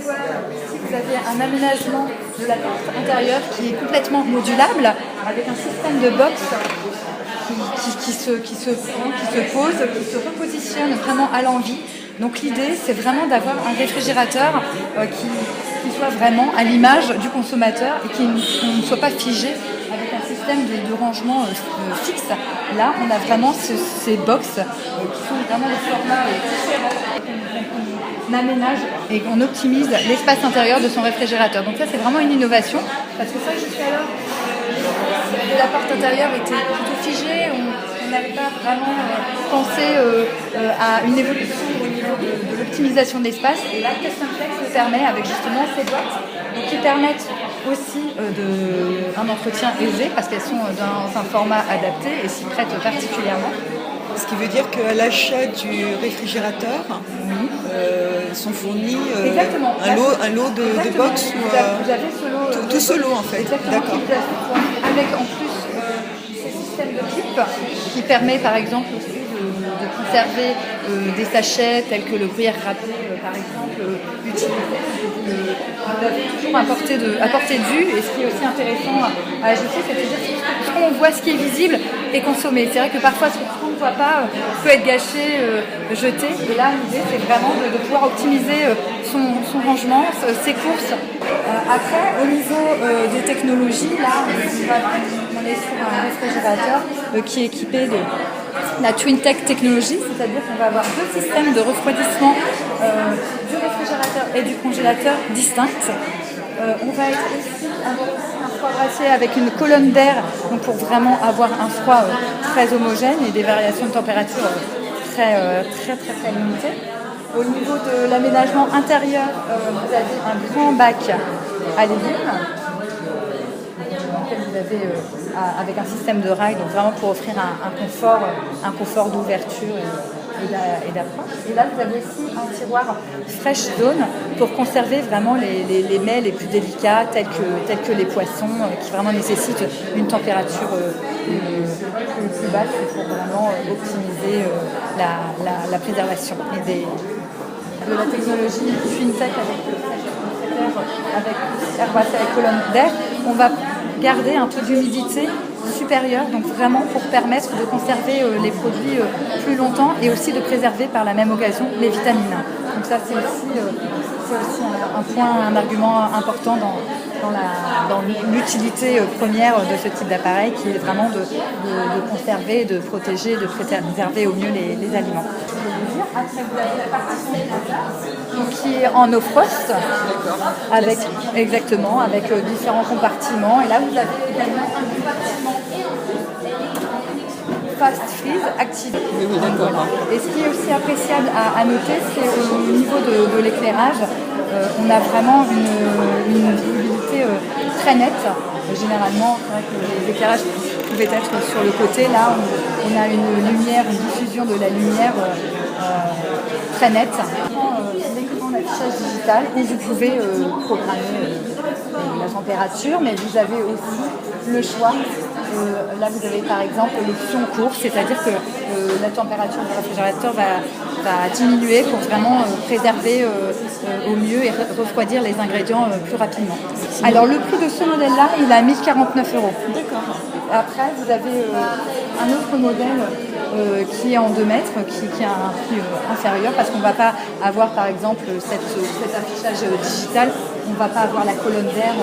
ici, vous avez un aménagement de la porte intérieure qui est complètement modulable avec un système de box qui se pose, qui se repositionne vraiment à l'envie. Donc l'idée, c'est vraiment d'avoir un réfrigérateur qui soit vraiment à l'image du consommateur et qui ne soit pas figé avec un système de rangement fixe. Là, on a vraiment ces box qui sont vraiment le format on aménage et qu'on optimise l'espace intérieur de son réfrigérateur. Donc ça, c'est vraiment une innovation parce que ça, jusqu'alors, la porte intérieure était plutôt figée. On n'avait pas vraiment pensé à une évolution au niveau de l'optimisation de l'espace. Et là, Custom Flex le permet avec justement ces boîtes qui permettent aussi un entretien aisé parce qu'elles sont dans un format adapté et s'y prêtent particulièrement. Ce qui veut dire qu'à l'achat du réfrigérateur, sont fournis un lot de box vous avez ce lot, tout ce lot en fait. D'accord. Avec en plus ce système de clip qui permet par exemple aussi de conserver des sachets tels que le gruyère râpé par exemple utilisé. Vous l'avez toujours à portée de vue et ce qui est aussi intéressant à ajouter, c'est de dire qu'on voit ce qui est visible et consommé. C'est vrai que parfois ce qu'on ne voit pas peut être gâché, jeté. Et là, l'idée, c'est vraiment de pouvoir optimiser son rangement, ses courses. Après, au niveau des technologies, là, on est sur un réfrigérateur qui est équipé de la Twin Tech technologie, c'est-à-dire qu'on va avoir deux systèmes de refroidissement du réfrigérateur et du congélateur distincts. On va être aussi avoir un froid brassier avec une colonne d'air pour vraiment avoir un froid très homogène et des variations de température très limitées. Au niveau de l'aménagement intérieur, vous avez un grand bac à légumes vous avez avec un système de rail, donc vraiment pour offrir un confort d'ouverture et d'approche. Et là, vous avez aussi un tiroir fresh zone pour conserver vraiment les mets les plus délicats, tels que les poissons, qui vraiment nécessitent une température plus basse pour vraiment optimiser la préservation. De la technologie FinTech avec air brassé avec colonne d'air, on va garder un taux d'humidité supérieur, donc vraiment pour permettre de conserver les produits plus longtemps et aussi de préserver par la même occasion les vitamines. Donc ça c'est aussi un argument important dans l'utilité première de ce type d'appareil qui est vraiment de conserver, de protéger, de préserver au mieux les aliments. Après, vous avez la partie qui est en off-post, avec différents compartiments. Et là, vous avez également un compartiment fast freeze activé. Oui, d'accord. Voilà. Et ce qui est aussi appréciable à noter, c'est au niveau de l'éclairage, on a vraiment une visibilité très nette. Généralement, c'est vrai que les éclairages pouvaient être sur le côté. Là, on a une diffusion de la lumière très nette. L'écran d'affichage digital où vous pouvez programmer la température, mais vous avez aussi le choix. Là, vous avez par exemple l'option course, c'est-à-dire que la température du réfrigérateur va diminuer pour vraiment préserver au mieux et refroidir les ingrédients plus rapidement. Alors, le prix de ce modèle-là, il est à 1049 €. D'accord. Après, vous avez un autre modèle qui est en 2 mètres, qui a un prix inférieur parce qu'on ne va pas avoir par exemple cet affichage digital, on ne va pas avoir la colonne d'air,